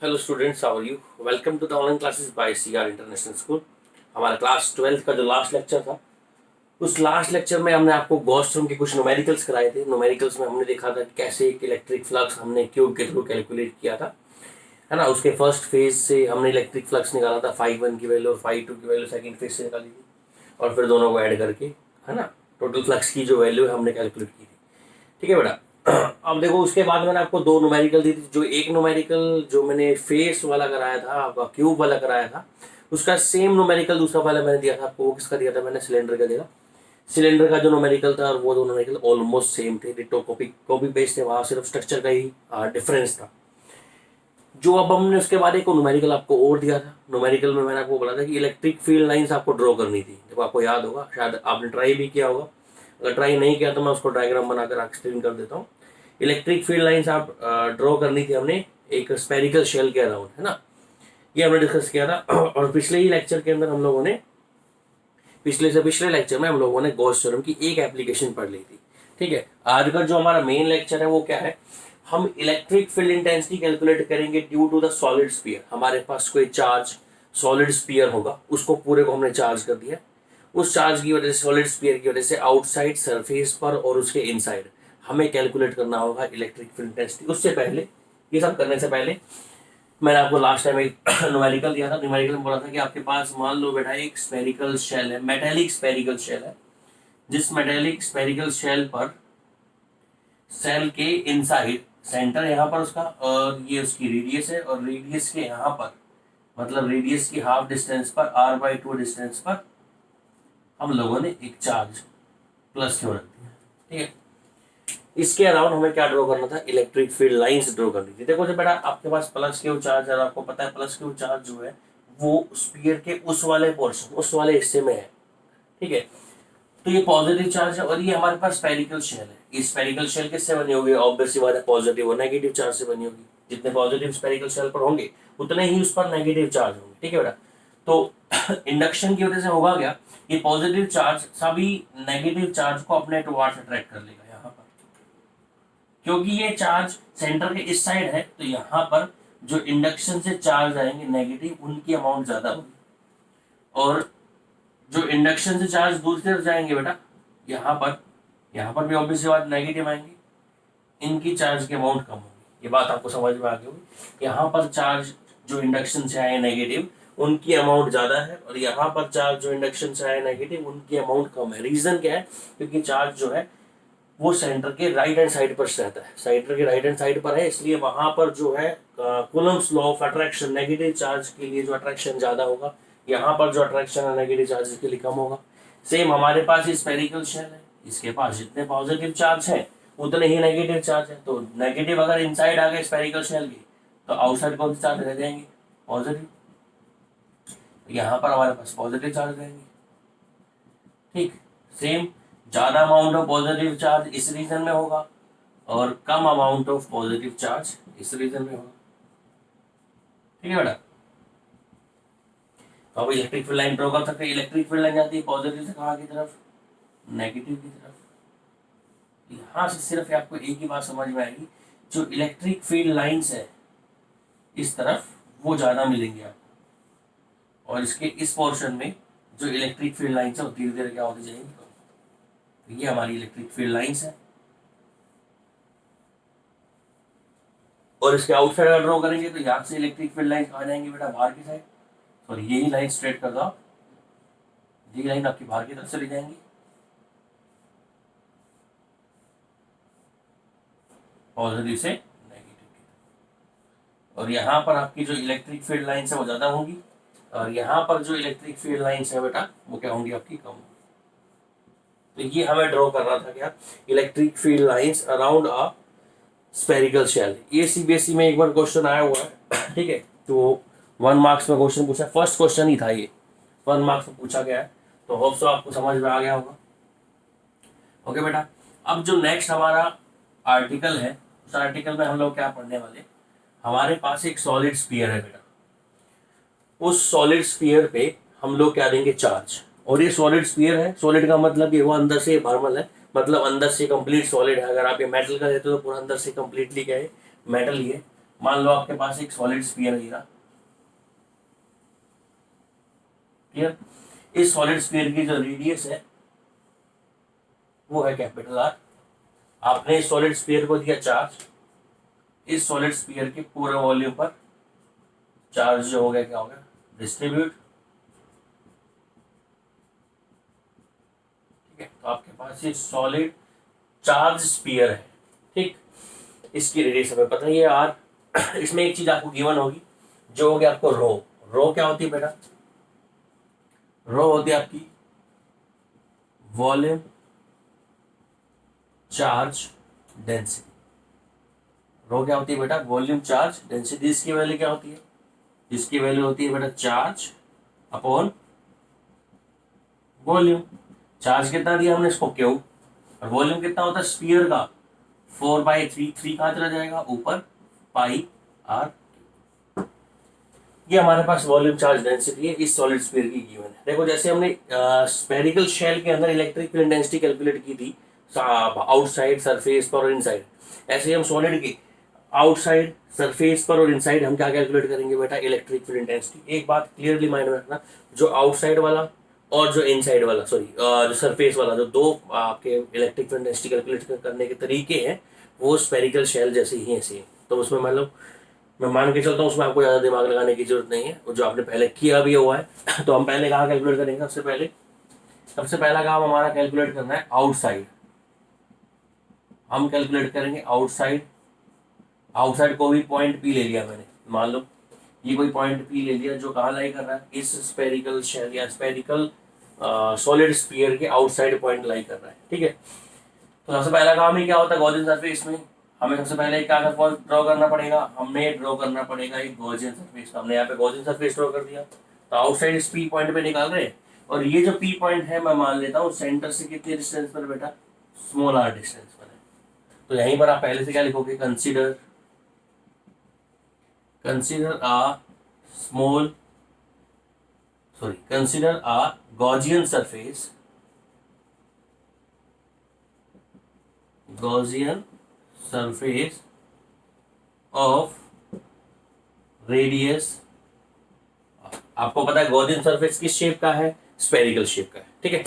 Hello students, how are you? Welcome to the online classes by CR international school. हमारा class 12th का जो last lecture था, उस last lecture में हमने आपको गॉस थ्योरम के कुछ न्यूमेरिकल्स कराए थे। न्यूमेरिकल्स में हमने देखा था कि कैसे एक इलेक्ट्रिक फ्लक्स हमने क्यूब के थ्रू कैलकुलेट किया था, है ना। उसके फर्स्ट फेज से हमने इलेक्ट्रिक फ्लक्स निकाला था, φ1 की वैल्यू और φ2 की वैल्यू सेकंड फेज से निकाली थी, और फिर दोनों को ऐड करके, है ना, टोटल फ्लक्स की जो वैल्यू है हमने कैलकुलेट की थी। ठीक है बेटा। अब देखो, उसके बाद मैंने आपको दो न्यूमेरिकल दी थी। जो एक न्यूमेरिकल जो मैंने फेस वाला कराया था, आपका क्यूब वाला कराया था, उसका सेम न्यूमेरिकल दूसरा वाला मैंने दिया था आपको। वो किसका दिया था? मैंने सिलेंडर का दिया। सिलेंडर का जो न्यूमेरिकल था और वो दो न्यूमेरिकल ऑलमोस्ट सेम थे, डिटो कॉपी कॉपी पेस्ट थे। वहाँ सिर्फ स्ट्रक्चर का ही डिफरेंस था। जो अब हमने उसके बाद एक न्यूमेरिकल आपको और दिया था। न्यूमेरिकल में मैंने आपको बोला था कि इलेक्ट्रिक फील्ड लाइंस आपको ड्रॉ करनी थी। देखो, आपको याद होगा, शायद आपने ट्राई भी किया होगा। अगर ट्राई नहीं किया तो मैं उसको डायग्राम बनाकर एक्सप्लेन कर देता हूँ। इलेक्ट्रिक फील्ड लाइंस आप ड्रॉ करनी थी हमने एक स्पेरिकल शेल के अराउंड, है ना। ये हमने डिस्कस किया था। और पिछले ही लेक्चर के अंदर हम लोगों ने, पिछले लेक्चर में हम लोगों ने गॉस थ्योरम की एक एप्लीकेशन पढ़ ली थी। ठीक है। आज का जो हमारा मेन लेक्चर है वो क्या है? हम इलेक्ट्रिक फील्ड इंटेंसिटी कैलकुलेट करेंगे due to the solid sphere. हमारे पास कोई चार्ज सॉलिड स्फीयर होगा, उसको पूरे को हमने चार्ज कर दिया। उस चार्ज की वजह से, सॉलिड स्फीयर की वजह से आउटसाइड सरफेस पर और उसके इनसाइड हमें कैलकुलेट करना होगा इलेक्ट्रिक फील्ड इंटेंसिटी। उससे पहले, ये सब करने से पहले, मैंने आपको लास्ट टाइम एक न्यूमेरिकल दिया था। न्यूमेरिकल में बोला था कि आपके पास मान लो बेटा एक स्फेरिकल शेल है, मेटेलिक स्फेरिकल शेल है। जिस मेटेलिक स्फेरिकल शेल पर सेल के इनसाइड, सेंटर यहाँ पर उसका, और ये उसकी रेडियस है, और रेडियस के यहाँ पर, मतलब रेडियस की हाफ डिस्टेंस पर, r/2 डिस्टेंस पर हम लोगों ने एक चार्ज प्लस क्यों रख दिया। ठीक है। इसके अराउंड हमें क्या ड्रॉ करना था? इलेक्ट्रिक फील्ड लाइंस ड्रॉ करनी थी। देखो, जब बेटा आपके पास प्लस क्यू चार्ज है, आपको पता है प्लस क्यू चार्ज जो है वो स्फीयर के उस वाले पोर्शन, उस वाले हिस्से में है। ठीक है। तो ये पॉजिटिव चार्ज है, और ये हमारे पास स्फेरिकल शेल है। ये स्फेरिकल शेल किससे बनी होगी? ऑब्वियसली बात है, पॉजिटिव और नेगेटिव चार्ज से बनी होगी। जितने पॉजिटिव स्फेरिकल शेल पर होंगे उतने ही उस पर नेगेटिव चार्ज होंगे। ठीक है बेटा। तो इंडक्शन की वजह से होगा क्या? ये पॉजिटिव चार्ज सभी नेगेटिव चार्ज को अपने टुवर्ड्स अट्रैक्ट कर लेगा यहाँ पर। क्योंकि ये चार्ज सेंटर के इस साइड है, तो यहाँ पर जो इंडक्शन से चार्ज आएंगे नेगेटिव, उनकी अमाउंट ज्यादा होगी। और जो इंडक्शन से चार्ज दूसरी तरफ जाएंगे बेटा, यहाँ पर भी ऑब्वियसली बात नेगेटिव आएंगे, इनकी चार्ज की अमाउंट कम होगी। ये बात आपको समझ में आ गई होगी। यहाँ पर चार्ज जो इंडक्शन से आए नेगेटिव, उनकी अमाउंट ज्यादा है, और यहाँ पर चार्ज जो इंडक्शन से आए नेगेटिव, उनकी अमाउंट कम है। रीजन क्या है? क्योंकि चार्ज जो है वो सेंटर के राइट हैंड साइड पर रहता है, सेंटर के राइट हैंड साइड पर है, इसलिए वहां पर जो है Coulomb's law of attraction, negative charge के लिए जो अट्रैक्शन ज्यादा होगा, यहाँ पर जो अट्रैक्शन है नेगेटिव चार्ज के लिए कम होगा। सेम हमारे पास स्फेरिकल शेल है, इसके पास जितने पॉजिटिव चार्ज है उतने ही नेगेटिव चार्ज है। तो नेगेटिव अगर इनसाइड आ गए स्फेरिकल शेल के, तो आउटसाइड कौन से चार्ज रह जाएंगे? पॉजिटिव। यहाँ पर हमारे पास पॉजिटिव चार्ज रहेंगे। ठीक। सेम, ज्यादा अमाउंट ऑफ पॉजिटिव चार्ज इस रीजन में होगा, और कम अमाउंट ऑफ पॉजिटिव चार्ज इस रीजन में होगा। ठीक है बेटा। तो अब इलेक्ट्रिक फील्ड लाइन ड्रॉ कर सकते हैं। इलेक्ट्रिक फील्ड लाइन जाती है पॉजिटिव से कहाँ की तरफ? नेगेटिव की तरफ। यहां से सिर्फ आपको एक ही बात समझ में आएगी, जो इलेक्ट्रिक फील्ड लाइंस है इस तरफ, वो ज्यादा मिलेंगे आपको, और इसके इस पोर्शन में जो इलेक्ट्रिक फील्ड लाइंस है वो धीरे धीरे क्या होती जाएंगी? तो ये हमारी इलेक्ट्रिक फील्ड लाइंस है। और इसके आउटसाइड अगर ड्रॉ करेंगे तो यहाँ से इलेक्ट्रिक फील्ड लाइन कहाँ जाएंगे बेटा? बाहर की साइड। और यही लाइन स्ट्रेट कर दो, यही लाइन आपकी बाहर की तरफ चली जाएंगी, पॉजिटिव से नेगेटिव की। और यहाँ पर आपकी जो इलेक्ट्रिक फील्ड लाइंस है वो ज्यादा होंगी, और यहाँ पर जो इलेक्ट्रिक फील्ड लाइंस है बेटा वो क्या होंगी? आपकी कम होंगी। तो ये हमें ड्रॉ करना था क्या? Electric field lines around a spherical shell. ये सीबीएसई में एक बार क्वेश्चन आया हुआ है। ठीक है। तो 1 मार्क्स में क्वेश्चन पूछा, फर्स्ट क्वेश्चन ही था ये, 1 मार्क्स में पूछा गया है। तो होप सो आपको समझ में आ गया होगा। ओके बेटा। अब जो नेक्स्ट हमारा आर्टिकल है, उस आर्टिकल में हम लोग क्या पढ़ने वाले? हमारे पास एक सॉलिड स्फीयर है बेटा। उस सॉलिड स्फीयर पे हम लोग क्या देंगे? चार्ज। और ये सॉलिड स्फीयर है, सॉलिड का मतलब ये वो अंदर से बर्मल है, मतलब अंदर से कंप्लीट सॉलिड है। अगर आप ये मेटल का देते हो तो पूरा अंदर से कंप्लीटली क्या है? मेटल ही है। मान लो आपके पास एक सॉलिड स्फीयर है, क्लियर। इस सॉलिड स्फीयर की जो रेडियस है वो है कैपिटल आर। आपने इस सॉलिड स्फीयर को दिया चार्ज, इस सॉलिड स्फीयर के पूरे वॉल्यूम पर चार्ज जो हो गया क्या हो गया, डिस्ट्रीब्यूट। ठीक है, तो आपके पास ये सॉलिड चार्ज स्फीयर है, ठीक। इसकी रेडियस हमें पता ही है आर। इसमें एक चीज आपको गिवन होगी, जो हो गया आपको रो। रो क्या होती है बेटा, रो होती है आपकी वॉल्यूम चार्ज डेंसिटी। रो क्या होती है बेटा, वॉल्यूम चार्ज डेंसिटी। इसकी वैल्यू क्या होती है, इसकी वैल्यू होती है बेटा चार्ज अपॉन वॉल्यूम। चार्ज कितना दिया हमने इसको क्यू, और वॉल्यूम कितना होता है स्फीयर का 4/3। 3 कहाँ चला जाएगा ऊपर, पाई आर। ये हमारे पास वॉल्यूम चार्ज डेंसिटी है इस सॉलिड स्फीयर की गिवन है। देखो जैसे हमने स्फेरिकल शेल के अंदर इलेक्ट्रिक फील्ड डेंसिटी कैलकुलेट की थी आउटसाइड, सरफेस पर और इनसाइड, ऐसे ही हम सॉलिड की आउटसाइड, सरफेस पर और इनसाइड हम क्या कैलकुलेट करेंगे बेटा, इलेक्ट्रिक फील्ड इंटेंसिटी। एक बात क्लियरली माइंड में रखना, जो आउटसाइड वाला और जो इनसाइड वाला, सॉरी जो सरफेस वाला, जो दो आपके इलेक्ट्रिक फील्ड इंटेंसिटी कैलकुलेट करने के तरीके हैं वो स्फेरिकल शेल जैसे ही हैं सेम। तो उसमें मतलब मैं मान के चलता हूँ उसमें आपको ज़्यादा दिमाग लगाने की जरूरत नहीं है, जो आपने पहले किया भी हुआ है। तो हम पहले कहाँ कैलकुलेट करेंगे, सबसे पहला काम हमारा कैलकुलेट करना है आउटसाइड। हम कैलकुलेट करेंगे आउटसाइड। आउटसाइड को भी पॉइंट पी ले लिया मैंने, मान लो ये कोई पॉइंट पी ले लिया जो कहाँ लाई कर रहा है, इस स्फेरिकल शेल या स्फेरिकल सॉलिड स्फीयर के आउटसाइड पॉइंट लाई कर रहा है, ठीक है। तो सबसे पहला काम ही क्या होता है गॉसियन सरफेस में, हमें सबसे पहले क्या ड्रॉ करना पड़ेगा, हमें ड्रॉ करना पड़ेगा एक गॉसियन सरफेस। हमने यहाँ पे गॉसियन सरफेस ड्रॉ कर दिया, तो आउटसाइड इस पी पॉइंट पे निकाल रहे हैं, और ये जो पी पॉइंट है मैं मान लेता हूँ सेंटर से कितने डिस्टेंस पर बेटा, स्मॉल आर डिस्टेंस पर है। तो यहीं पर आप पहले से क्या लिखोगे, consider a Gaussian surface of radius। आपको पता है गॉसियन सरफेस किस शेप का है, स्फेरिकल शेप का है, ठीक है।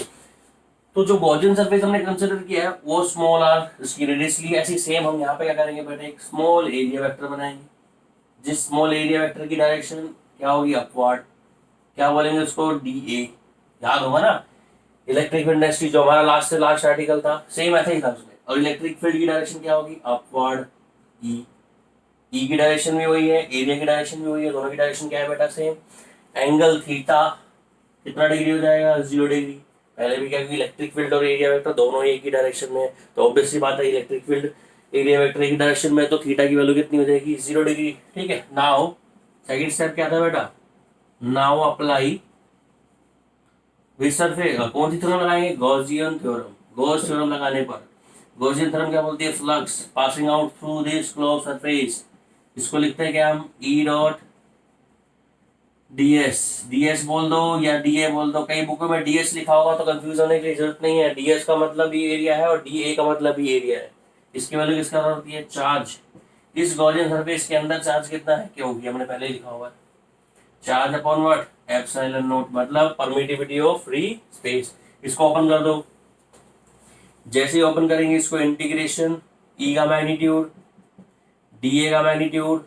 तो जो गॉसियन सरफेस हमने कंसीडर किया है वो स्मॉल आर, इसकी रेडियस ली। ऐसी सेम हम यहाँ पे क्या करेंगे बेटा, एक स्मॉल एरिया वेक्टर बनाएंगे, जिस स्मॉल एरिया वेक्टर की डायरेक्शन क्या होगी, अपवर्ड। क्या बोलेंगे उसको, डी ए। याद होगा ना, इलेक्ट्रिक फील्ड डेंसिटी जो हमारा लास्ट से लास्ट आर्टिकल था, सेम ऐसा ही था उसमें। और इलेक्ट्रिक फील्ड की डायरेक्शन क्या होगी, अपवर्ड ई। ई की डायरेक्शन भी वही है, एरिया की डायरेक्शन भी वही है, दोनों की डायरेक्शन क्या है बेटा, सेम। एंगल थीटा कितना डिग्री हो जाएगा, 0 डिग्री। पहले भी क्या, इलेक्ट्रिक फील्ड और एरिया वेक्टर दोनों एक ही डायरेक्शन में है, तो ऑब्वियसली बात है इलेक्ट्रिक फील्ड एरिया वेक्टर एक डायरेक्शन में, तो थीटा की वैल्यू कितनी हो जाएगी, 0 डिग्री, ठीक है। नाउ सेकंड स्टेप क्या था बेटा, नाउ अप्लाई विच सरफेस, कौन सी थ्योरम लगाएंगे, गॉसियन थ्योरम। गॉस थ्योरम लगाने पर गॉसियन थ्योरम क्या बोलती है, flux passing out through this close surface. इसको लिखते हैं क्या हम, ई डॉट डीएस। डीएस बोल दो या डीए बोल दो, कई बुकों में डीएस लिखा होगा तो कंफ्यूज होने की जरूरत नहीं है। डीएस का मतलब भी एरिया है और डीए का मतलब भी एरिया है। इसकी वैल्यू किसका होती है, चार्ज। इस गॉसियन सरफेस के अंदर चार्ज कितना है, क्योंकि हमने पहले लिखा हुआ है, charge upon what, epsilon not, मतलब परमिटिविटी ऑफ फ्री स्पेस। इसको ओपन कर दो, जैसे ही ओपन करेंगे इसको इंटीग्रेशन ई का मैग्नीट्यूड, डीए का मैग्नीट्यूड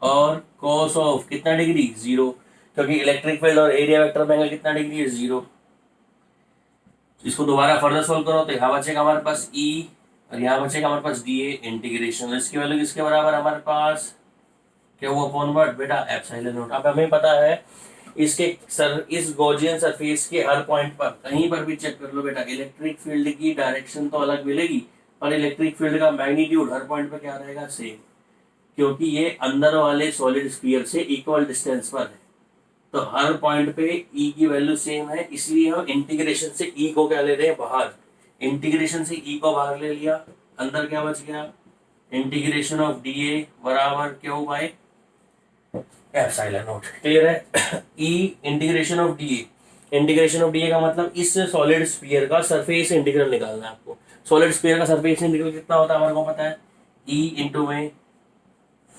और cos ऑफ कितना डिग्री, 0, क्योंकि इलेक्ट्रिक फील्ड और एरिया वेक्टर में एंगल कितना डिग्री है, 0। इसको दोबारा फर्दर सोल्व करो तो यहाँ बचेगा हमारे पास ई और यहाँ बचेगा हमारे पास डीए। इंटीग्रेशन इसकी वैल्यू किसके बराबर हमारे पास, क्या हुआ, अपॉन व्हाट बेटा, एप्सिलॉन नॉट। अब हमें पता है इस गॉसियन सरफेस के हर पॉइंट पर कहीं पर भी चेक कर लो बेटा, इलेक्ट्रिक फील्ड की डायरेक्शन तो अलग मिलेगी पर इलेक्ट्रिक फील्ड का मैग्नीट्यूड हर पॉइंट पर क्या रहेगा, सेम, क्योंकि ये अंदर वाले सॉलिड स्फीयर से इक्वल डिस्टेंस पर है। तो हर पॉइंट पे ई की वैल्यू सेम है, इसलिए हम इंटीग्रेशन से ई को क्या ले रहे हैं, बाहर। इंटीग्रेशन से ई को बाहर ले लिया, अंदर क्या बच गया, इंटीग्रेशन ऑफ डीए बराबर q by epsilon naught. Clear है। E integration of d A, integration of d A का मतलब इस सॉलिड स्फीयर का सरफेस इंटीग्रल निकालना है आपको। सॉलिड स्फीयर का सरफेस इंटीग्रल कितना होता है हमारे को पता है, ई इंटू में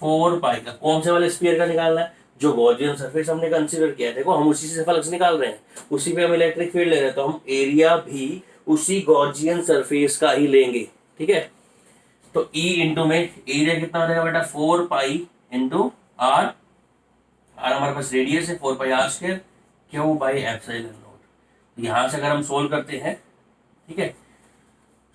4 पाई का कौन से वाले स्फीयर का निकालना है, जो गॉसियन सरफेस हमने कंसीडर किया है। देखो हम उसी से फ्लक्स निकाल रहे हैं, उसी पे हम इलेक्ट्रिक फील्ड ले रहे हैं, तो हम एरिया भी उसी गॉसियन सरफेस का ही लेंगे। ठीक है, तो ई इंटू में एरिया कितना हो जाएगा बेटा 4 पाई इंटू आर, आर हमारे पास रेडियस है 4 pi r square q by epsilon naught. यहाँ से अगर हम सोल्व करते हैं, ठीक है,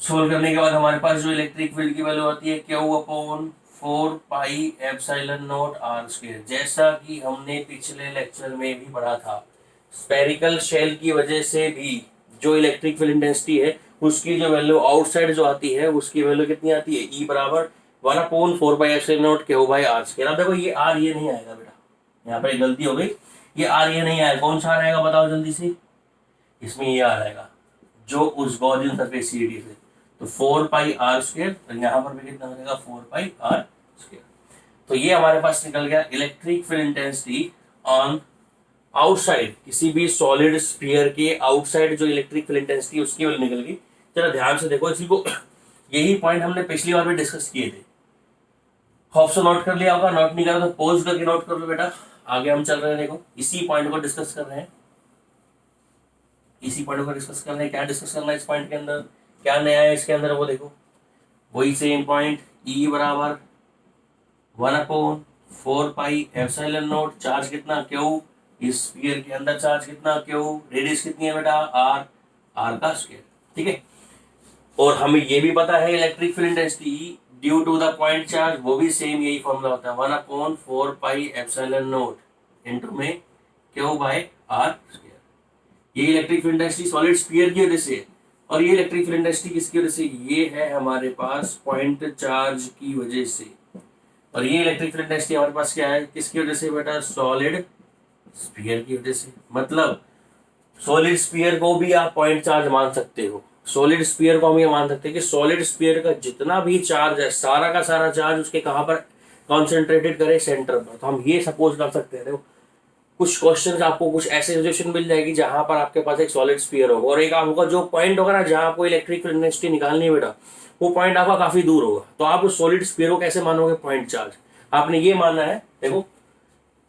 सोल्व करने के बाद हमारे पास जो इलेक्ट्रिक फील्ड की वैल्यू आती है q upon 4 pi epsilon naught r square. जैसा कि हमने पिछले लेक्चर में भी पढ़ा था, स्फेरिकल शेल की वजह से भी जो इलेक्ट्रिक फील्ड इंटेंसिटी है उसकी जो वैल्यू आउटसाइड जो आती है उसकी वैल्यू कितनी आती है, ई बराबर 1/4 pi epsilon naught q by r square. अब देखो ये आर ये नहीं आएगा बेटा, यहाँ पर एक गलती हो गई, ये आर ये नहीं आएगा। कौन सा आर आएगा बताओ जल्दी से, इसमें ये आर आएगा जो उस गॉसियन सरफेस सी डी से, तो 4 पाई आर स्क्वायर, और यहाँ पर भी कितना हो जाएगा 4 पाई आर स्क्वायर। तो ये हमारे पास निकल गया electric field intensity on outside, किसी भी सॉलिड स्फीयर के आउटसाइड जो इलेक्ट्रिक फील्ड इंटेंसिटी उसकी वैल्यू निकल गई। जरा ध्यान से देखो इसी को, यही पॉइंट हमने पिछली बार में डिस्कस किए थे। होप से नोट कर लिया होगा, नोट नहीं करा तो पॉज करके नोट कर लो बेटा। आगे हम चल रहे हैं, देखो इसी पॉइंट को डिस्कस कर रहे हैं, इसी पॉइंट को डिस्कस कर रहे हैं। क्या डिस्कस करना है इस पॉइंट के अंदर, क्या नया है इसके अंदर, वो देखो वही सेम पॉइंट, ई बराबर 1/4 पाई एप्सिलॉन नॉट, चार्ज कितना क्यू, इस स्फीयर के अंदर चार्ज कितना क्यू, रेडियस कितनी है बेटा आर, आर का स्क्वायर। ठीक है, और हमें ये भी पता है electric field intensity due to the point charge, वो भी सेम यही फॉर्मूला होता है 1/4 पाई एप्सिलॉन नॉट इनटू में क्यू बाय आर स्क्वायर। ये electric field intensity solid sphere की वजह से, और ये इलेक्ट्रिक फील्ड इंटेंसिटी किसकी वजह से, ये है हमारे पास पॉइंट चार्ज की वजह से। और ये इलेक्ट्रिक फील्ड इंटेंसिटी हमारे पास क्या है, किसकी वजह से बेटा, सॉलिड स्फीयर की वजह से। मतलब सॉलिड स्फीयर को भी आप पॉइंट चार्ज मान सकते हो, सॉलिड स्फीयर को हम ये मान सकते हैं कि सॉलिड स्फीयर का जितना भी चार्ज है सारा का सारा चार्ज उसके कहाँ पर कॉन्सेंट्रेटेड करे, सेंटर पर। तो हम ये सपोज कर सकते हैं, देखो कुछ क्वेश्चन आपको कुछ ऐसे सिचुएशन मिल जाएगी जहां पर आपके पास एक सॉलिड स्फीयर होगा, और एक आपका जो पॉइंट होगा ना जहां आपको इलेक्ट्रिक फील्ड इंटेंसिटी निकालनी है बेटा, वो पॉइंट आपका काफी दूर होगा। तो आप उस सॉलिड स्फीयर को कैसे मानोगे, पॉइंट चार्ज। आपने ये मानना है, देखो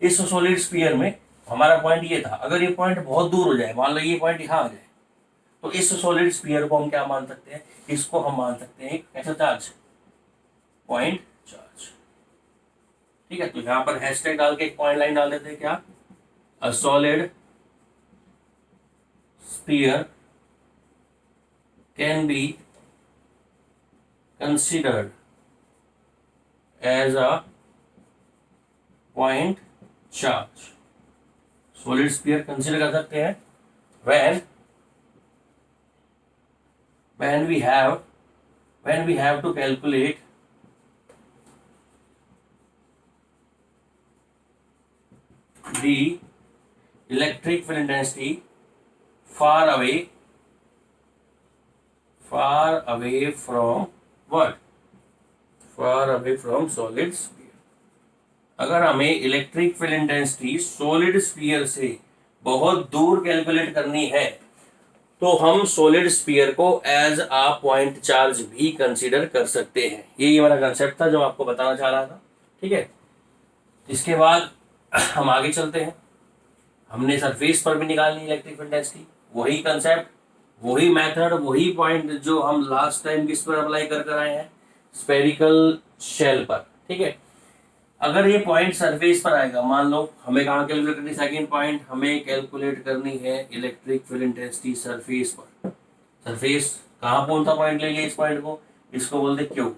इस सॉलिड स्फीयर में हमारा पॉइंट ये था, अगर ये पॉइंट बहुत दूर हो जाए, मान लो ये पॉइंट यहाँ आ जाए, तो इस सॉलिड स्फीयर को हम क्या मान सकते हैं, इसको हम मान सकते हैं कैसा चार्ज, पॉइंट चार्ज। ठीक है, तो यहाँ पर हैशटैग डाल के एक पॉइंट लाइन डाल देते हैं, क्या, a solid sphere can be considered as a point charge। solid sphere consider कर सकते हैं when we have to calculate the electric field intensity far away from what, far away from solid sphere। अगर हमें electric field intensity solid sphere से बहुत दूर calculate करनी है तो हम सॉलिड स्फीयर को एज आ पॉइंट चार्ज भी कंसीडर कर सकते हैं। यही हमारा कंसेप्ट था जो आपको बताना चाह रहा था। ठीक है, इसके बाद हम आगे चलते हैं। हमने सरफेस पर भी निकालनी इलेक्ट्रिक फील्ड इंटेंसिटी, वही कंसेप्ट, वही मेथड, वही पॉइंट जो हम लास्ट टाइम किस पर अप्लाई कर आए हैं, स्फेरिकल शेल पर। ठीक है, अगर ये पॉइंट सरफेस पर आएगा, मान लो हमें कहाँ कैलकुलेट करनी, सेकंड पॉइंट हमें कैलकुलेट करनी है इलेक्ट्रिक फील्ड इंटेंसिटी सरफेस पर। सरफेस कहाँ कौन सा पॉइंट लेंगे, इस पॉइंट को, इसको बोलते क्यू।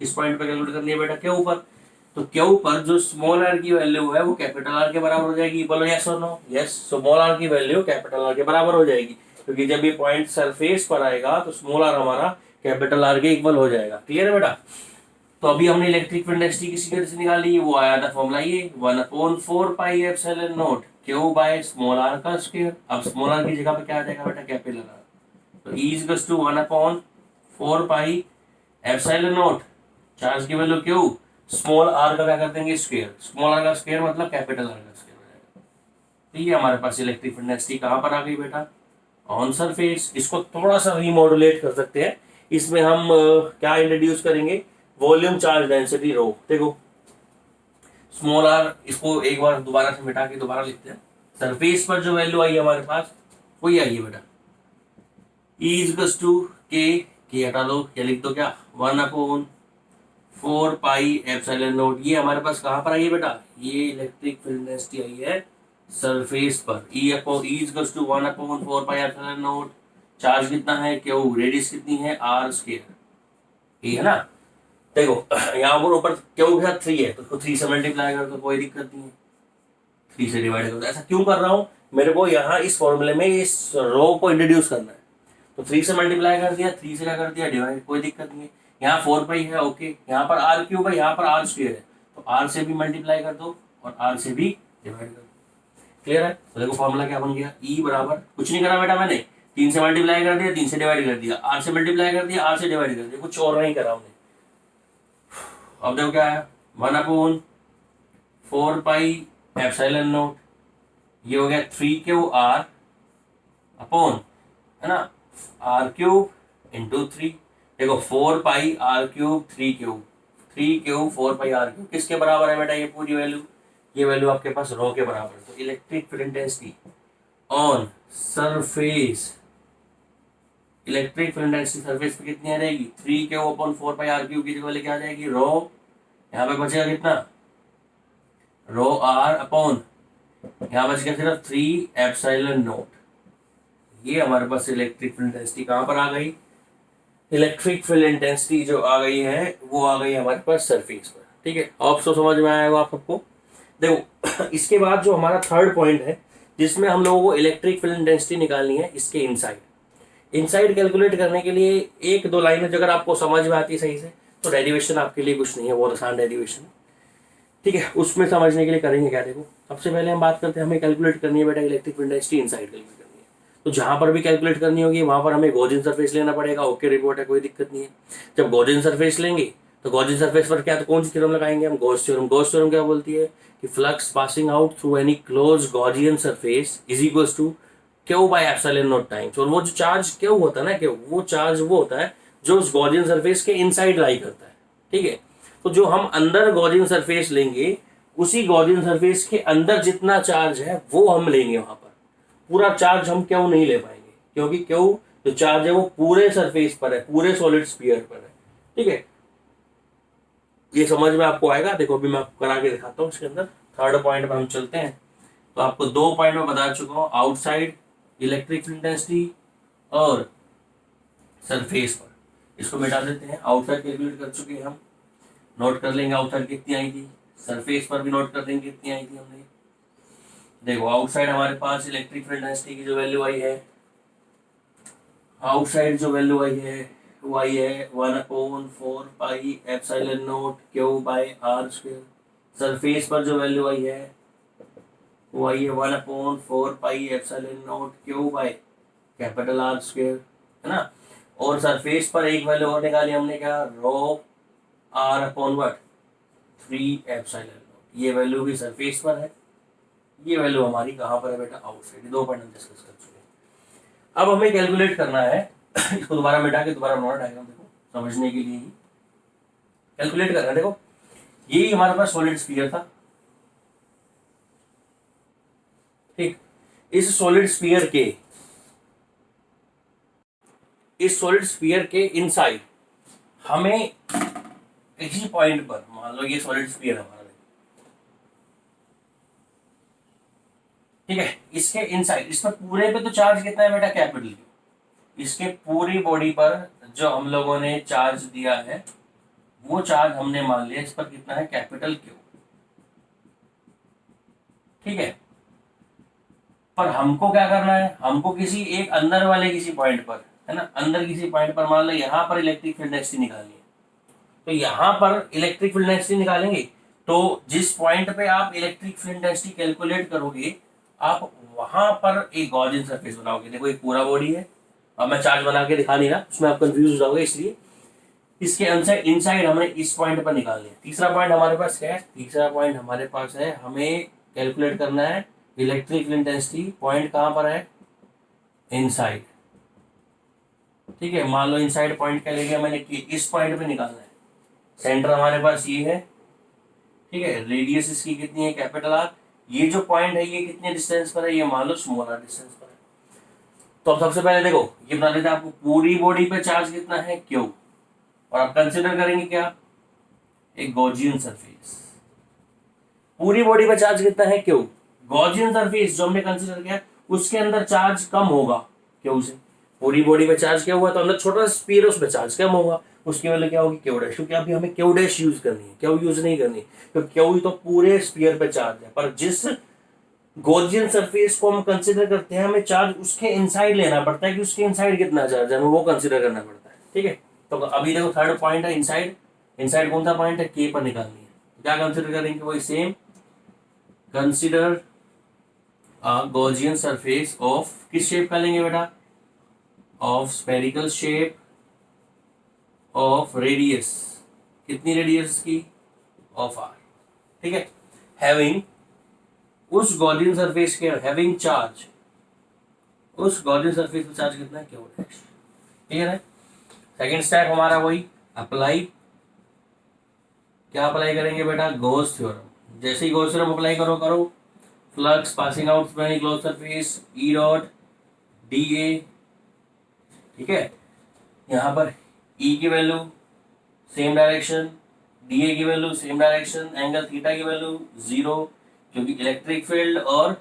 इस पॉइंट पर कैलकुलेट करनी है बेटा क्यू पर। तो क्यू पर जो स्मॉल आर की वैल्यू है वो कैपिटल आर के बराबर हो जाएगी। बोलो यस और नो, यस। स्मॉल आर की वैल्यू कैपिटल आर के बराबर हो जाएगी, क्योंकि जब ये पॉइंट सरफेस पर आएगा तो स्मॉल आर हमारा कैपिटल आर के इक्वल हो जाएगा। क्लियर है बेटा। तो अभी हमने इलेक्ट्रिक फील्ड इंटेंसिटी किसी तरह से निकाली, वो आया था फॉर्मूला ये 1/4 pi epsilon naught q by small r का स्क्वायर। अब स्मॉल आर की जगह पे क्या आ जाएगा बेटा, कैपिटल आर। तो E is equals to 1/4 pi epsilon naught, charge की वैल्यू क्यू, स्मॉल आर का क्या कर देंगे स्क्वायर। स्मॉल आर का स्क्वायर मतलब कैपिटल आर का स्क्वायर हो जाएगा। तो ये हमारे पास इलेक्ट्रिक फील्ड इंटेंसिटी कहाँ पर आ गई बेटा, ऑन सरफेस। इसको थोड़ा सा रीमॉड्यूलेट कर सकते हैं, इसमें हम क्या इंट्रोड्यूस करेंगे, वॉल्यूम चार्ज डेंसिटी रो। देखो स्मॉल आर इसको एक बार दोबारा से मिटा के दोबारा लिखते हैं। सरफेस पर जो वैल्यू आई है हमारे पास वही आई है बेटा, ई इज टू के हटा दो, क्या लिख दो, क्या 1/4 पाई एप्सिलॉन नॉट। ये हमारे पास कहाँ पर आई है बेटा, ये इलेक्ट्रिक फील्ड डेंसिटी आई है सरफेस पर। E is to 1/4 pi epsilon naught. Charge कितना है, क्यू, रेडियस कितनी है, आर स्क्वायर, ये है ना। देखो यहाँ पर ऊपर क्यू के साथ 3 है तो उसको 3 से मल्टीप्लाई कर दो, कोई दिक्कत नहीं है, 3 से डिवाइड कर दो। ऐसा क्यों कर रहा हूँ, मेरे को यहाँ इस फॉर्मूले में इस रो को इंट्रोड्यूस करना है, तो 3 से मल्टीप्लाई कर दिया, 3 से क्या कर दिया, डिवाइड, कोई दिक्कत नहीं है। यहाँ 4 पाई है, ओके, यहाँ पर आर क्यूब है, यहाँ पर आर स्क्वायर है, तो आर से भी मल्टीप्लाई कर दो और आर से भी डिवाइड कर दो। क्लियर है। तो देखो फॉर्मूला क्या बन गया, ई बराबर, कुछ नहीं करा बेटा मैंने, 3 से मल्टीप्लाई कर दिया, 3 से डिवाइड कर दिया, आर से मल्टीप्लाई कर दिया, आर से डिवाइड कर दिया, कुछ और नहीं करा हमने। अब देखो क्या है, 1/4 पाई एप्सिलॉन नॉट, ये हो गया 3Q/R अपॉन, है ना, आर क्यूब इंटू 3। देखो 4 पाई R³ 3Q 4 पाई R³ किसके बराबर है बेटा, ये पूरी वैल्यू, ये वैल्यू आपके पास रो के बराबर है। तो electric field intensity on surface, electric field intensity surface पे कितनी आ जाएगी, 3Q/4 पाई R³ की जगह लेके आ जाएगी रो, यहाँ पे बचेगा कितना, रो आर अपॉन, यहाँ बच गया सिर्फ 3 एप्सिलॉन नॉट। ये हमारे पास इलेक्ट्रिक फील्ड इंटेंसिटी कहाँ पर आ गई, इलेक्ट्रिक फील्ड इंटेंसिटी जो आ गई है वो आ गई हमारे पास सरफेस पर। ठीक है, अब तो समझ में आएगा आप सबको। देखो इसके बाद जो हमारा थर्ड पॉइंट है जिसमें हम लोगों को इलेक्ट्रिक फील्ड इंटेंसिटी निकालनी है, इसके इनसाइड कैलकुलेट करने के लिए एक दो लाइनें अगर आपको समझ में आती है सही से तो डेरिवेशन आपके लिए कुछ नहीं है, बहुत आसान डेरिवेशन। ठीक है, उसमें समझने के लिए करेंगे क्या, देखो सबसे पहले हम बात करते हैं, हमें कैलकुलेट करनी है बेटा electric field intensity inside calculate करनी है। तो जहां पर भी कैलकुलेट करनी होगी वहां पर हमें गॉसियन सरफेस लेना पड़ेगा, ओके रिपोर्ट है, कोई दिक्कत नहीं है। जब गॉसियन सरफेस लेंगे तो गॉसियन सरफेस पर क्या, तो कौन सी थ्योरम लगाएंगे हम, गॉस थ्योरम क्या बोलती है कि flux passing out through any close Gaussian surface is equals to Q/एप्सिलॉन नॉट टाइम्स। और वो जो चार्ज Q होता है ना, Q वो चार्ज वो होता है जो उस गॉसियन सरफेस के इनसाइड लाई करता है। ठीक है, तो जो हम अंदर गॉसियन सरफेस लेंगे उसी गॉसियन सरफेस के अंदर जितना चार्ज है वो हम लेंगे, वहां पर पूरा चार्ज हम क्यों नहीं ले पाएंगे, क्योंकि क्यों जो चार्ज है वो पूरे सरफेस पर है, पूरे सॉलिड स्फीयर पर है। ठीक है, ये समझ में आपको आएगा। देखो अभी मैं आपको करा के दिखाता हूँ। इसके अंदर थर्ड पॉइंट पर हम चलते हैं। तो आपको 2 पॉइंट में बता चुका हूँ, आउटसाइड इलेक्ट्रिक फील्ड इंटेंसिटी और सरफेस पर। इसको मिटा देते हैं, आउटसाइड कैलकुलेट कर चुके हैं हम, नोट कर लेंगे आउटसाइड कितनी आई थी, सरफेस पर भी नोट कर देंगे कितनी आई थी हमने। देखो आउटसाइड हमारे पास इलेक्ट्रिक फील्ड डेंसिटी की जो वैल्यू आई है, आउटसाइड जो वैल्यू आई है वो आई है 1/4 pi epsilon not Q/R²। Surface पर जो वैल्यू आई है वो आई है 1/4 पाई एप्सिलॉन नॉट Q/R², है ना। और सरफेस पर एक वैल्यू और निकाली हमने, क्या, रो R/3 एप्सिलॉन नॉट। ये वैल्यू भी सरफेस पर है, ये वैल्यू हमारी कहाँ पर है बेटा, आउटसाइड। 2 पॉइंट हम डिस्कस कर चुके हैं। अब हमें कैलकुलेट करना है इसको दोबारा मिटा के दोबारा बनाना डायग्राम, देखो समझने के लिए ही कैलकुलेट करना है। देखो ये हमारे पास सॉलिड स्फीयर था, ठीक, इस सॉलिड स्फीयर के इनसाइड हमें किसी पॉइंट पर, मान लो ये सॉलिड स्फीयर हमारा, ठीक है, इसके इनसाइड, इस पर पूरे पे तो चार्ज कितना है बेटा, कैपिटल Q। इसके पूरी बॉडी पर जो हम लोगों ने चार्ज दिया है वो चार्ज हमने मान लिया इस पर कितना है, कैपिटल Q। ठीक है, पर हमको क्या करना है, हमको किसी एक अंदर वाले किसी पॉइंट पर, है ना, अंदर किसी पॉइंट पर मान लो यहाँ पर इलेक्ट्रिक फील्ड डेंसिटी निकालनी है। तो यहाँ पर इलेक्ट्रिक फील्ड डेंसिटी निकालेंगे तो जिस पॉइंट पे आप इलेक्ट्रिक फील्ड डेंसिटी कैलकुलेट करोगे आप वहां पर एक गॉसियन सरफेस बनाओगे। देखो एक पूरा बॉडी है, अब मैं चार्ज बना के दिखा नहीं रहा, उसमें आप कंफ्यूज हो जाओगे, इसलिए इसके इनसाइड हमें इस पॉइंट पर निकालनी है। तीसरा पॉइंट हमारे पास क्या है, तीसरा पॉइंट हमारे पास है, हमें कैलकुलेट करना है इलेक्ट्रिक फील्ड इंटेंसिटी। पॉइंट कहाँ पर है, इनसाइड। ठीक है, मान लो इनसाइड पॉइंट क्या ले लिया मैंने कि इस पॉइंट पे निकालना है। सेंटर हमारे पास ये है, ठीक है। रेडियस इसकी कितनी है, कैपिटल आर। ये जो पॉइंट है ये कितने डिस्टेंस पर है, ये मान लो स्मॉल आर डिस्टेंस पर है। तो अब सबसे पहले देखो ये बता देते हैं आपको पूरी बॉडी पे चार्ज कितना है, क्यू। और आप कंसिडर करेंगे क्या, एक गॉसियन सरफेस। पूरी बॉडी पे चार्ज कितना है, क्यू। गॉसियन सरफेस जो हमने कंसिडर किया उसके अंदर चार्ज कम होगा क्यू से। पूरी बॉडी पे चार्ज क्या हुआ तो अंदर छोटा स्फीयर है उसमें चार्ज कम होगा, उसकी वजह क्या होगी, क्यू डैश। क्योंकि अभी हमें क्यू डैश यूज करनी है, क्यू यूज नहीं करनी, क्योंकि क्यू तो पूरे स्फीयर पे चार्ज है। पर जिस गॉसियन सरफेस को हम कंसिडर करते हैं हमें चार्ज उसके इनसाइड लेना पड़ता है कि उसके इनसाइड कितना चार्ज है, हमें वो कंसिडर करना पड़ता है। ठीक है। तो अभी देखो थर्ड पॉइंट है इनसाइड। इनसाइड कौन सा पॉइंट है, के पर निकालनी है। क्या कंसिडर करेंगे, वही same, consider Gaussian surface of, किस शेप का लेंगे बेटा, of spherical shape of radius, कितनी रेडियस की, ऑफ आर। ठीक है। हैविंग, उस गॉसियन सरफेस के हैविंग चार्ज, उस गॉसियन सरफेस पे चार्ज कितना है, क्यू डैश। ठीक है। सेकेंड स्टेप हमारा वही अप्लाई, क्या अप्लाई करेंगे बेटा, गॉस थ्योरम। जैसे ही गॉस थ्योरम अप्लाई करो, flux passing out from any closed surface E dot d A. ठीक है। यहाँ पर ई की value same direction, d A की value same direction, angle theta की वैल्यू 0, क्योंकि इलेक्ट्रिक फील्ड और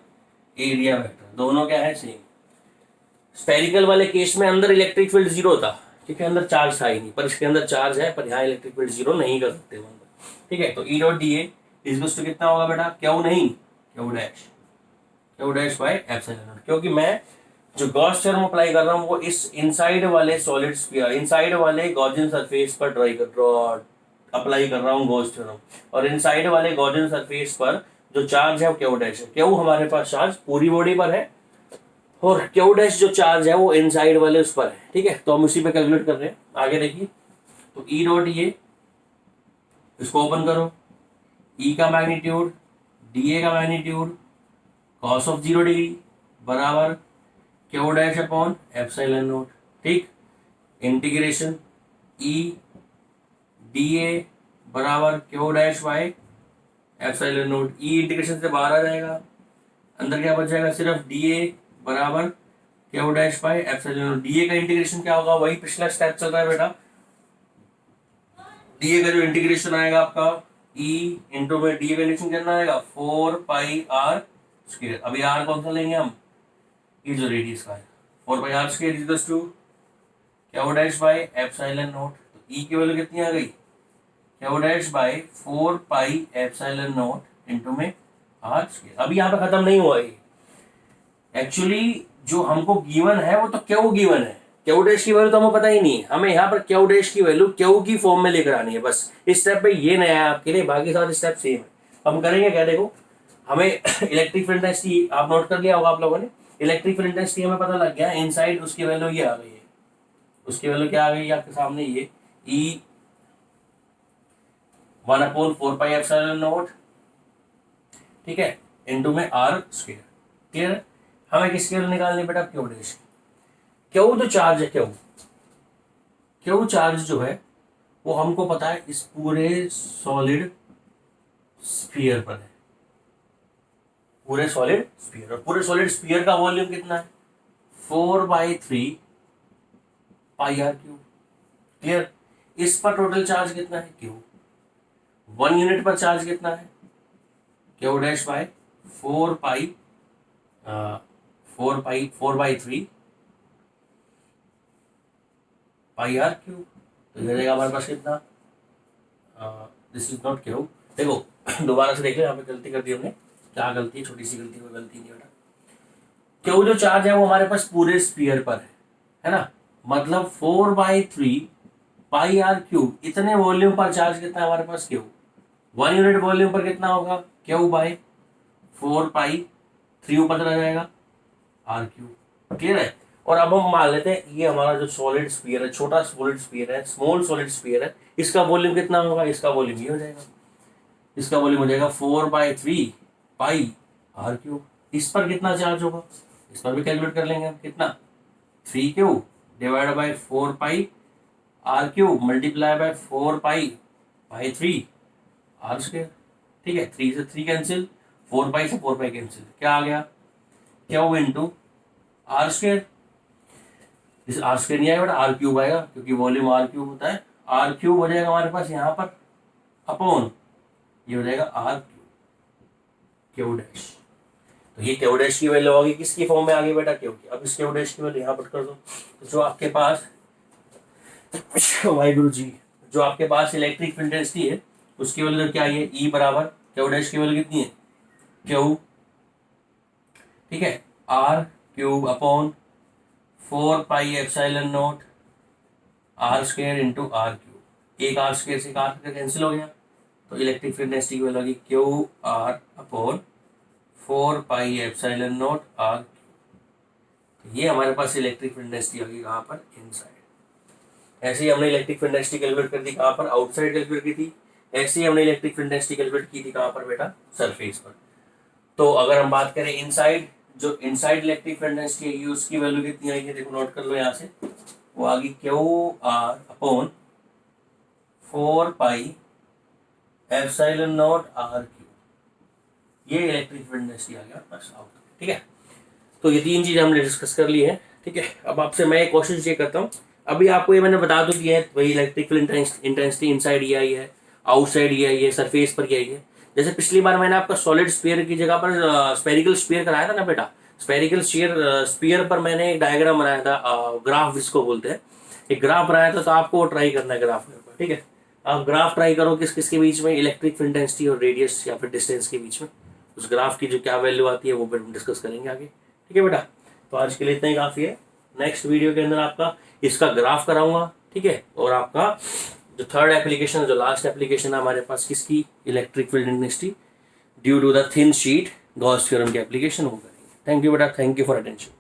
एरिया वेक्टर दोनों क्या है, सेम। स्फेरिकल वाले केस में अंदर इलेक्ट्रिक फील्ड 0 था क्योंकि अंदर चार्ज था ही नहीं, पर इसके अंदर चार्ज है, पर यहाँ इलेक्ट्रिक फील्ड 0 नहीं कर सकते हम। ठीक है। तो E dot d A is to कितना होगा बेटा, क्यू नहीं, q dash, q dash by epsilon naught. क्योंकि मैं जो गॉस थ्योरम अप्लाई कर रहा हूँ वो इस इनसाइड वाले सॉलिड स्फीयर, इनसाइड वाले गॉसियन सरफेस पर अप्लाई कर रहा हूँ गॉस थ्योरम, और इनसाइड वाले गॉसियन सरफेस पर जो चार्ज है वो क्यू डैश है। क्यू हमारे पास चार्ज पूरी बॉडी पर है और क्यू डैश जो चार्ज है वो इनसाइड वाले उस पर है। ठीक है। तो हम उसी पे कैलकुलेट कर रहे हैं। आगे देखिए, तो ई डॉट ये, इसको ओपन करो, ई का मैग्नीट्यूड, डी ए का मैग्नीट्यूड, कॉस ऑफ 0 डिग्री बराबर Q dash upon epsilon not. ठीक। इंटीग्रेशन ई डी ए बराबर Q dash by epsilon not. E integration से बाहर आ जाएगा, अंदर क्या बच जाएगा, सिर्फ डी ए बराबर Q dash by epsilon not. D A का इंटीग्रेशन क्या होगा, वही पिछला स्टेप चल रहा है बेटा। डी ए का जो इंटीग्रेशन आएगा आपका ई इंटू में डी ए का इंटीग्रेशन कितना आएगा, 4 पाई आर स्क्वायर। अभी आर कौन सा लेंगे हम, ये जो रेडियस का है, 4 pi r square equals to q dash by epsilon naught. तो ई की वैल्यू कितनी आ गई, q dash by 4 pi epsilon naught into में आर स्क्वायर। अभी यहाँ पे खत्म नहीं हुआ ये, एक्चुअली जो हमको गिवन है वो तो क्यू गिवन है, क्यू डैश की वैल्यू तो हमें पता ही नहीं है, हमें यहाँ पर क्यू डैश की वैल्यू क्यू की फॉर्म में लेकर आनी है बस। इस स्टेप पे ये नया है आपके लिए, बाकी सारे स्टेप सेम है। हम करेंगे क्या, देखो हमें इलेक्ट्रिक फील्ड इंटेंसिटी आप नोट कर लिया होगा आप लोगों ने, इलेक्ट्रिक फील्ड इंटेंसिटी हमें पता लग गया, इनसाइड उसकी वैल्यू ये आ गई है, उसकी वैल्यू क्या आ गई आपके सामने, ये ई 1/4 पाई एप्सिलॉन नॉट। ठीक है। इनटू में आर स्क्वायर। क्लियर है। हमें किसकी वैल्यू निकालनी बेटा, क्यू डैश की। क्यू जो चार्ज है, क्यू चार्ज जो है वो हमको पता है इस पूरे सॉलिड स्फीयर पर है, पूरे सॉलिड स्फीयर, और पूरे सॉलिड स्फीयर का वॉल्यूम कितना है, 4/3 पाई आर क्यूब। क्लियर। इस पर टोटल चार्ज कितना है, क्यू। 1 यूनिट पर चार्ज कितना है, q dash by 4/3 pi r cube. तो ये रहेगा हमारे पास कितना, दिस इज नॉट क्यू। देखो दोबारा से देख ले, यहाँ पे गलती कर दी हमने, क्या गलती है, छोटी सी गलती, कोई गलती नहीं बेटा। क्यू जो चार्ज है वो हमारे पास पूरे स्फीयर पर है ना, मतलब 4/3 पाई आर क्यूब, इतने वॉल्यूम पर चार्ज कितना है हमारे पास, क्यू। 1 यूनिट वॉल्यूम पर कितना होगा, क्यू बाय 4/3 ऊपर चला जाएगा आर क्यूब। क्लियर है। और अब हम मान लेते हैं ये हमारा जो सॉलिड स्फीयर है, छोटा सॉलिड स्फीयर है, स्मॉल सॉलिड स्फीयर है, इसका वॉल्यूम कितना होगा, इसका वॉल्यूम ये हो जाएगा, इसका वॉल्यूम हो जाएगा 4/3 पाई आर क्यूब। इस पर कितना चार्ज होगा, इस पर भी कैलकुलेट कर लेंगे हम, कितना, 3 q divide by 4 pi r cube multiply by 4 pi by 3 r square. ठीक है, 3 से 3 कैंसिल, 4 पाई से 4 पाई कैंसिल, क्या आ गया क्यू इंटू आर स्क्वायर। इस आर स्क्वायर नहीं आएगा बेटा, आर क्यूब आएगा, क्योंकि वॉल्यूम आर क्यूब होता है। आर क्यूब हो जाएगा हमारे पास यहाँ पर अपॉन, ये हो जाएगा आर क्यूब क्यू डैश। तो ये क्यू डैश की वैल्यू होगी किसकी फॉर्म में आ गई बेटा, क्यू की। अब इस क्यू डैश की वैल्यू यहाँ पर कर दो, तो जो आपके पास वाहिगुरु जी, जो आपके पास इलेक्ट्रिक फील्ड डेंसिटी है उसकी वैल्यू क्या है, ई बराबर क्यू डैश की वैल्यू कितनी है, क्यू, ठीक है, r cube upon 4 pi epsilon naught r square into r cube. एक आर स्क्वायर से आर स्क्वायर कैंसिल हो गया, तो इलेक्ट्रिक फील्ड डेंसिटी की वैल्यू होगी q r upon 4 pi epsilon naught r cube. ये हमारे पास इलेक्ट्रिक फील्ड डेंसिटी होगी कहाँ पर, इनसाइड। ऐसे ही हमने इलेक्ट्रिक फील्ड डेंसिटी कैलकुलेट कर दी कहाँ पर, आउटसाइड कैलकुलेट की थी। ऐसे ही हमने इलेक्ट्रिक फील्ड डेंसिटी कैलकुलेट की थी कहाँ पर बेटा, सरफेस पर। तो अगर हम बात करें इनसाइड, जो इनसाइड इलेक्ट्रिक फील्ड डेंसिटी है उसकी वैल्यू कितनी आई है, देखो नोट कर लो यहाँ से, वो आ गई q r upon 4 pi epsilon naught r cube. ये इलेक्ट्रिक फील्ड डेंसिटी आ गया बस आउट, ठीक है। तो ये 3 चीजें हमने डिस्कस कर ली है, ठीक है। अब आपसे मैं एक कोशिश ये करता हूँ, अभी आपको ये मैंने बता तो दिया है, वही इलेक्ट्रिक फील्ड इंटेंसिटी इनसाइड ये आई है, आउटसाइड ये आई है, सरफेस पर ये आई है। जैसे पिछली बार मैंने आपका सॉलिड स्फीयर की जगह पर स्पेरिकल स्फीयर कराया था ना बेटा, स्पेरिकल स्फीयर पर मैंने एक डायग्राम बनाया था, ग्राफ जिसको बोलते हैं, एक ग्राफ बनाया था। तो आपको ट्राई करना है ग्राफ पर, ठीक है। आप ग्राफ ट्राई करो किस किस के बीच में, इलेक्ट्रिक फील्ड डेंसिटी और रेडियस या फिर डिस्टेंस के बीच में, उस ग्राफ की जो क्या वैल्यू आती है वो फिर हम डिस्कस करेंगे आगे, ठीक है बेटा। तो आज के लिए इतना ही काफ़ी है। नेक्स्ट वीडियो के अंदर आपका इसका ग्राफ कराऊंगा, ठीक है। और आपका जो थर्ड एप्लीकेशन, जो लास्ट एप्लीकेशन है हमारे पास किसकी, electric field intensity due to the thin sheet Gauss theorem की एप्लीकेशन वो करेंगे। थैंक यू बेटा, थैंक यू फॉर अटेंशन।